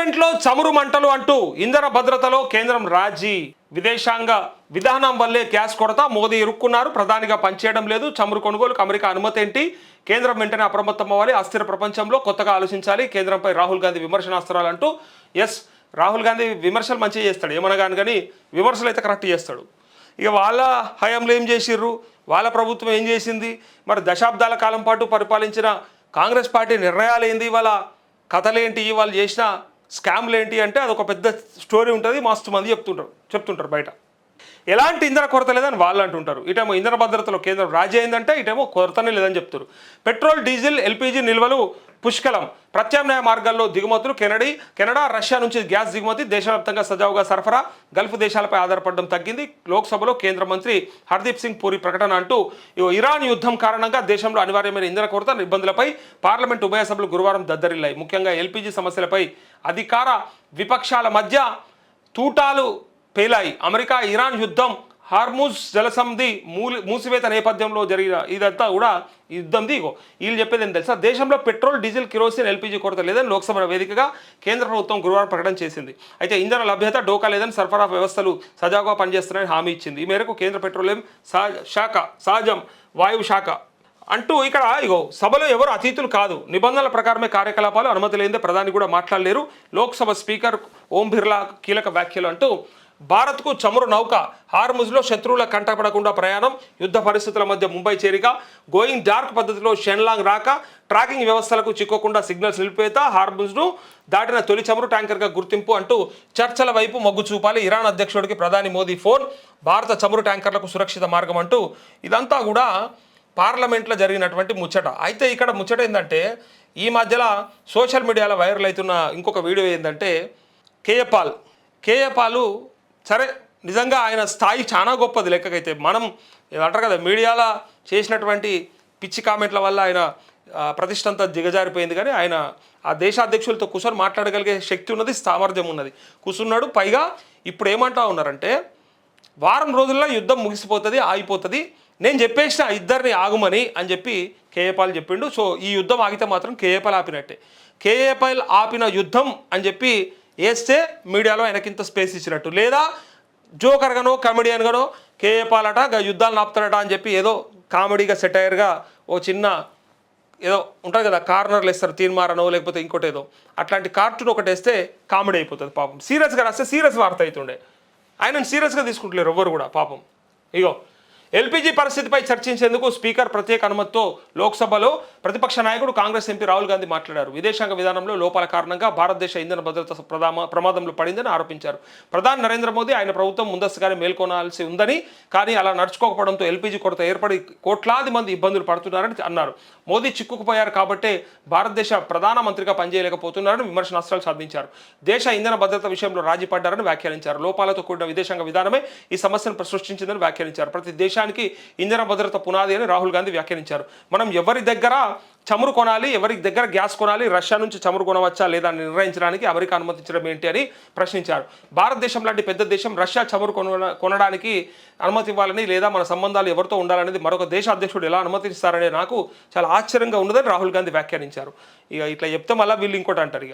పార్లమెంట్లో చమురు మంటలు అంటూ ఇంధన భద్రతలో కేంద్రం రాజీ. విదేశాంగ విధానం వల్లే గ్యాస్ కొరత, మోదీ ఇరుక్కున్నారు, ప్రధానిగా పనిచేయడం లేదు, చమురు కొనుగోలుకు అమెరికా అనుమతి ఏంటి, కేంద్రం వెంటనే అప్రమత్తం అవ్వాలి, అస్థిర ప్రపంచంలో కొత్తగా ఆలోచించాలి, కేంద్రంపై రాహుల్ గాంధీ విమర్శనాస్త్రాలు అంటూ. ఎస్, రాహుల్ గాంధీ విమర్శలు మంచిగా చేస్తాడు, ఏమనగాను కానీ విమర్శలు అయితే కరెక్ట్ చేస్తాడు. ఇక వాళ్ళ హయాంలో ఏం చేసిర్రు, వాళ్ళ ప్రభుత్వం ఏం చేసింది, మరి దశాబ్దాల కాలం పాటు పరిపాలించిన కాంగ్రెస్ పార్టీ నిర్ణయాలు ఏంది, వాళ్ళ కథలేంటి, వాళ్ళు చేసిన స్కామ్లు ఏంటి అంటే అదొక పెద్ద స్టోరీ ఉంటుంది. మస్తు మంది చెప్తుంటారు బయట. ఎలాంటి ఇంధన కొరత లేదని వాళ్ళు అంటుంటారు. ఇటేమో ఇంధన భద్రతలో కేంద్రం రాజీ అయిందంటే ఇటేమో కొరతనే లేదని చెప్తారు. పెట్రోల్, డీజిల్, ఎల్పీజీ నిల్వలు పుష్కలం, ప్రత్యామ్నాయ మార్గాల్లో దిగుమతులు. కెనడా, రష్యా నుంచి గ్యాస్ దిగుమతి, దేశవ్యాప్తంగా సజావుగా సరఫరా, గల్ఫ్ దేశాలపై ఆధారపడడం తగ్గింది. లోక్సభలో కేంద్ర మంత్రి హర్దీప్ సింగ్ పూరి ప్రకటన అంటూ. ఇరాన్ యుద్ధం కారణంగా దేశంలో అనివార్యమైన ఇంధన కొరత ఇబ్బందులపై పార్లమెంట్ ఉభయ సభలు గురువారం దద్దరిల్లాయి. ముఖ్యంగా ఎల్పీజీ సమస్యలపై అధికార విపక్షాల మధ్య తూటాలు పేలాయి. అమెరికా ఇరాన్ యుద్ధం, హార్ముజ్ జలసంధి మూసివేత నేపథ్యంలో జరిగిన ఇదంతా కూడా యుద్ధంది. వీళ్ళు చెప్పేది ఏం తెలుసా, దేశంలో పెట్రోల్, డీజిల్, కిరోసిన్, ఎల్పీజీ కొరత లేదని లోక్సభ వేదికగా కేంద్ర ప్రభుత్వం గురువారం ప్రకటన చేసింది. అయితే ఇంధన లభ్యత డోకా లేదని, సరఫరా వ్యవస్థలు సజావుగా పనిచేస్తున్నాయని హామీ ఇచ్చింది. ఈ మేరకు కేంద్ర పెట్రోలియం సహజం వాయువు శాఖ అంటూ ఇక్కడ సభలో ఎవరు అతిథులు కాదు, నిబంధనల ప్రకారమే కార్యకలాపాలు, అనుమతి లేనిదే ప్రధాని కూడా మాట్లాడలేరు. లోక్సభ స్పీకర్ ఓం బిర్లా కీలక వ్యాఖ్యలు అంటూ. భారత్కు చమురు నౌక, హార్ముజ్లో శత్రువుల కంటపడకుండా ప్రయాణం, యుద్ధ పరిస్థితుల మధ్య ముంబై చేరిక, గోయింగ్ డార్క్ పద్ధతిలో షెన్లాంగ్ రాక, ట్రాకింగ్ వ్యవస్థలకు చిక్కకుండా సిగ్నల్స్ నిలిపేత, హార్ముజ్ను దాటిన తొలి చమురు ట్యాంకర్గా గుర్తింపు అంటూ చర్చల వైపు మొగ్గు చూపాలి. ఇరాన్ అధ్యక్షుడికి ప్రధాని మోదీ ఫోన్, భారత చమురు ట్యాంకర్లకు సురక్షిత మార్గం అంటూ. ఇదంతా కూడా పార్లమెంట్లో జరిగినటువంటి ముచ్చట. అయితే ఇక్కడ ముచ్చట ఏంటంటే, ఈ మధ్యలో సోషల్ మీడియాలో వైరల్ అవుతున్న ఇంకొక వీడియో ఏంటంటే, కేఏ పాల్ సరే నిజంగా ఆయన స్థాయి చాలా గొప్పది లెక్కకైతే. మనం అంటారు కదా, మీడియాలో చేసినటువంటి పిచ్చి కామెంట్ల వల్ల ఆయన ప్రతిష్ట అంతా దిగజారిపోయింది. కానీ ఆయన ఆ దేశ అధ్యక్షులతో కూర్చొని మాట్లాడగలిగే శక్తి ఉన్నది, సామర్థ్యం ఉన్నది, కూర్చున్నాడు. పైగా ఇప్పుడు ఏమంటా ఉన్నారంటే, వారం రోజుల్లో యుద్ధం ముగిసిపోతుంది, ఆగిపోతుంది, నేను చెప్పేసిన ఇద్దరిని ఆగుమని అని చెప్పి కేఏ పాల్ చెప్పిండు. సో ఈ యుద్ధం ఆగితే మాత్రం కేఏ పాల్ ఆపినట్టే. కేఏ పాల్ ఆపిన యుద్ధం అని చెప్పి వేస్తే మీడియాలో ఆయనకింత స్పేస్ ఇచ్చినట్టు. లేదా జోకర్గానో కామెడియన్గానో కేఏ పాల్ అట యుద్ధాలు ఆపుతాడట అని చెప్పి ఏదో కామెడీగా సెటైర్గా ఓ చిన్న ఏదో ఉంటుంది కదా, కార్నర్లు వేస్తారు, తీర్మారనో లేకపోతే ఇంకోటి ఏదో అట్లాంటి కార్టూన్ ఒకటి వేస్తే కామెడీ అయిపోతుంది. పాపం సీరియస్గా రాస్తే సీరియస్ వార్త అవుతుండే. ఆయనను సీరియస్గా తీసుకుంటలేరు ఎవ్వరు కూడా పాపం. ఎల్పీజీ పరిస్థితిపై చర్చించేందుకు స్పీకర్ ప్రత్యేక అనుమతితో లోక్సభలో ప్రతిపక్ష నాయకుడు కాంగ్రెస్ ఎంపీ రాహుల్ గాంధీ మాట్లాడారు. విదేశాంగ విధానంలో లోపాల కారణంగా భారతదేశ ఇంధన భద్రత ప్రమాదంలో పడిందని ఆరోపించారు. ప్రధాని నరేంద్ర మోదీ ఆయన ప్రభుత్వం ముందస్తుగానే మేల్కొనాల్సి ఉందని, కానీ అలా నడుచుకోకపోవడంతో ఎల్పీజీ కొరత ఏర్పడి కోట్లాది మంది ఇబ్బందులు పడుతున్నారని అన్నారు. మోదీ చిక్కుకుపోయారు కాబట్టే భారతదేశ ప్రధానమంత్రిగా పనిచేయలేకపోతున్నారని విమర్శనాస్త్రాలు సాధించారు. దేశ ఇంధన భద్రత విషయంలో రాజీ పడ్డారని వ్యాఖ్యానించారు. లోపాలతో కూడిన విదేశాంగ విధానమే ఈ సమస్యను సృష్టించిందని వ్యాఖ్యానించారు. ప్రతి దేశానికి ఇంధన భద్రత పునాది అని రాహుల్ గాంధీ వ్యాఖ్యానించారు. మనం ఎవరి దగ్గర చమురు కొనాలి, ఎవరి దగ్గర గ్యాస్ కొనాలి, రష్యా నుంచి చమురు కొనవచ్చా లేదా అని నిర్ణయించడానికి అమెరికా అనుమతించడం ఏంటి అని ప్రశ్నించారు. భారతదేశం లాంటి పెద్ద దేశం రష్యా చమురు కొనడానికి అనుమతి ఇవ్వాలని, లేదా మన సంబంధాలు ఎవరితో ఉండాలనేది మరొక దేశ అధ్యక్షుడు ఎలా అనుమతిస్తారనే నాకు చాలా ఆశ్చర్యంగా ఉన్నదని రాహుల్ గాంధీ వ్యాఖ్యానించారు. ఇక ఇట్లా చెప్తే మళ్ళీ వీళ్ళు ఇంకోటి అంటారు.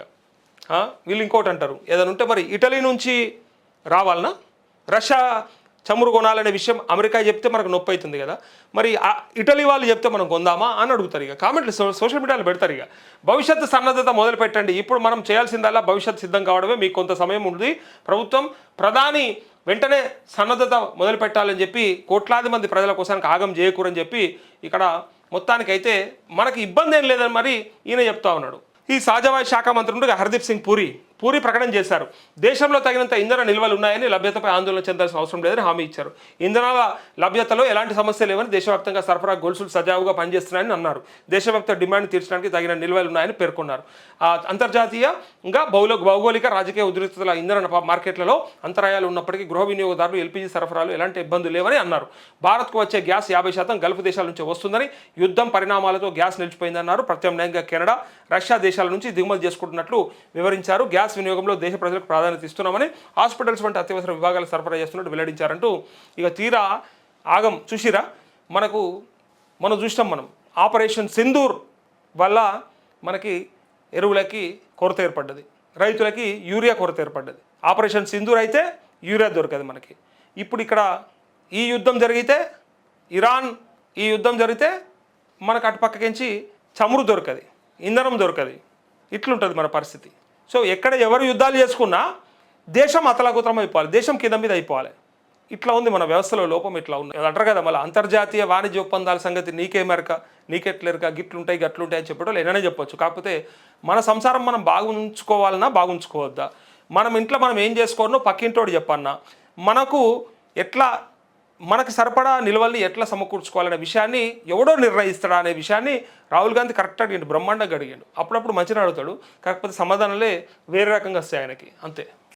వీళ్ళు ఇంకోటి అంటారు, ఏదైనా ఉంటే మరి ఇటలీ నుంచి రావాలన్నా, రష్యా చమురు కొనాలనే విషయం అమెరికా చెప్తే మనకు నొప్పి అవుతుంది కదా, మరి ఇటలీ వాళ్ళు చెప్తే మనం కొందామా అని అడుగుతారు. కామెంట్లు సోషల్ మీడియాలో పెడతారు. భవిష్యత్తు సన్నద్ధత మొదలు పెట్టండి. ఇప్పుడు మనం చేయాల్సిందల్లా భవిష్యత్తు సిద్ధం కావడమే. మీకు కొంత సమయం ఉంది. ప్రభుత్వం, ప్రధాని వెంటనే సన్నద్ధత మొదలు పెట్టాలని చెప్పి కోట్లాది మంది ప్రజల కోసానికి ఆగం చేయకూరని చెప్పి ఇక్కడ మొత్తానికైతే మనకి ఇబ్బంది ఏం లేదని మరి ఈయన చెప్తా ఉన్నాడు. ఈ సహజవాయు శాఖ మంత్రులుగా హర్దీప్ సింగ్ పూరి ప్రకటన చేశారు. దేశంలో తగినంత ఇంధన నిల్వలు ఉన్నాయని, లభ్యతపై ఆందోళన చెందాల్సిన అవసరం లేదని హామీ ఇచ్చారు. ఇంధనాల లభ్యతలో ఎలాంటి సమస్య లేవని, దేశవ్యాప్తంగా సరఫరా గొలుసులు సజావుగా పనిచేస్తున్నాయని అన్నారు. దేశవ్యాప్త డిమాండ్ తీర్చడానికి తగిన నిల్వలు ఉన్నాయని పేర్కొన్నారు. అంతర్జాతీయంగా భౌగోళిక రాజకీయ ఉద్రిక్తతల ఇంధన మార్కెట్లలో అంతరాయాలు ఉన్నప్పటికీ గృహ వినియోగదారులు ఎల్పీజీ సరఫరాలు ఎలాంటి ఇబ్బందులు లేవని అన్నారు. భారత్కు వచ్చే గ్యాస్ 50% గల్ఫ్ దేశాల నుంచి వస్తుందని, యుద్ధం పరిణామాలతో గ్యాస్ నిలిచిపోయిందన్నారు. ప్రత్యామ్నాయంగా కెనడా, రష్యా దేశాల నుంచి దిగుమతి చేసుకుంటున్నట్లు వివరించారు. గ్యాస్ వినియోగంలో దేశ ప్రజలకు ప్రాధాన్యత ఇస్తున్నామని, హాస్పిటల్స్ వంటి అత్యవసర విభాగాలు సరఫరా చేస్తున్నట్టు వెల్లడించారంటూ. ఇక తీరా ఆగం చూసిరా, మనం చూసినాం. మనం ఆపరేషన్ సింధూర్ వల్ల మనకి ఎరువులకి కొరత ఏర్పడ్డది. రైతులకి యూరియా కొరత ఏర్పడ్డది. ఆపరేషన్ సింధూర్ అయితే యూరియా దొరకదు మనకి. ఇప్పుడు ఇక్కడ ఈ యుద్ధం జరిగితే, ఇరాన్ ఈ యుద్ధం జరిగితే మనకు అటుపక్కకించి చమురు దొరకది, ఇంధనం దొరకది. ఇట్లుంటుంది మన పరిస్థితి. సో ఎక్కడ ఎవరు యుద్ధాలు చేసుకున్నా దేశం అతలాకుతలం అయిపోవాలి, దేశం కింద మీద అయిపోవాలి. ఇట్లా ఉంది మన వ్యవస్థలో లోపం. ఇట్లా ఉంది అంటారు కదా, మళ్ళీ అంతర్జాతీయ వాణిజ్య ఒప్పందాల సంగతి నీకేమెరక, నీకెట్లెరక, గిట్లుంటాయి గట్లుంటాయి అని చెప్పడం ఏమైనా చెప్పొచ్చు. కాకపోతే మన సంసారం మనం బాగుంచుకోవాలన్నా బాగుంచుకోవద్దా, మనం ఇంట్లో మనం ఏం చేసుకోవాలనో పక్కింటోడు చెప్పన్నా, మనకు ఎట్లా మనకు సరిపడా నిల్వల్ని ఎట్లా సమకూర్చుకోవాలనే విషయాన్ని ఎవడో నిర్ణయిస్తాడా అనే విషయాన్ని రాహుల్ గాంధీ కరెక్ట్గా అడిగిండు, బ్రహ్మాండంగా అడిగాడు. అప్పుడప్పుడు మంచిగా అడుగుతాడు, కాకపోతే సమాధానాలే వేరే రకంగా వస్తాయి ఆయనకి, అంతే.